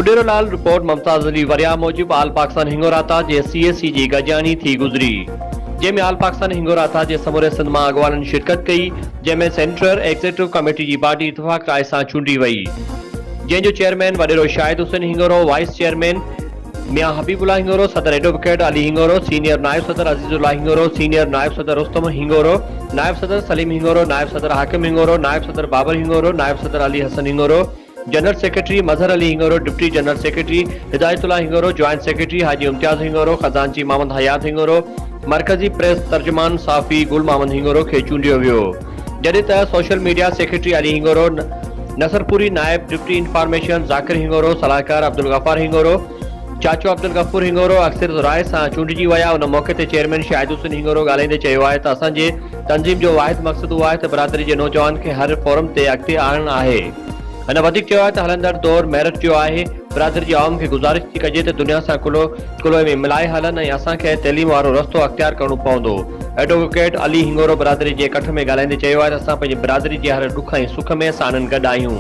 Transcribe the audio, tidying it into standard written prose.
पुडेरोलाल report Mumtaz Ali वरिया मूजिब आल पाकिस्तान हिंगोराता जे CSC जी गजानी थी गुजरी, जंहिंमें आल पाकिस्तान हिंगोराता जे समूरे सिंध मां अॻवाननि शिरकत कई, जंहिंमें सेंट्रल एग्जीक्यूटिव कमेटी जी पार्टी इतफ़ाक़ राय सां चूंडी वई, जंहिंजो चेयरमैन वडेरो शाहिद हुसैन हिंगोरो, वाइस चेयरमैन मियां हबीबुल्लाह हिंगोरो, सदर एडवोकेट अली हिंगोरो, सीनियर नायब सदर अजीजुल्लाह हिंगोरो, सीनियर नायब सदर रुस्तम हिंगोरो, नायब सदर सलीम हिंगोरो, नायब सदर हाकिम हिंगोरो, नायब सदर बाबर हिंगोरो, नायब सदर Ali Hasan Hingoro, general secretary Mazhar Ali Hingoro, deputy general secretary Hidayatullah Hingoro, joint secretary Haji Imtiaz Hingoro, खजानची मोहम्मद हयात हिंगोरो, मरकजी प्रेस तर्जुमान साफ़ी गुल मोहम्मद हिंगोरो खे चूंडियो वियो, जॾहिं त सोशल मीडिया सेक्रेटरी अली हिंगोरो, नसरपुरी नायब डिप्टी इंफॉर्मेशन ज़ाकिर हिंगोरो, सलाहकार अब्दुल गफ्फार हिंगोरो, चाचो अब्दुल गफूर हिंगोरो अक्सर राय सां चूंडिजी विया। उन मौक़े ते चेयरमैन शाहिद हुसैन हिंगोरो ॻाल्हाईंदे चयो आहे त असांजे तंज़ीम जो वाहिद मक़सदु उहो आहे त बिरादरी जे नौजवान खे हर फोरम ते अॻिते आणणु आहे। हिन वधीक चयो आहे त हलंदड़ दौर मेरिट जो आहे। बिरादरी जी आवाम खे गुज़ारिश थी कजे त दुनिया सां कुल्हे में मिलाए हलनि ऐं असांखे तइलीम वारो रस्तो अख़्तियार करणो पवंदो। एडवोकेट अली हिंगोरो बिरादरी जे कठ में ॻाल्हाईंदे चयो आहे त असां पंहिंजी बिरादरी जे हर ॾुख ऐं सुख में साणनि गॾु आहियूं।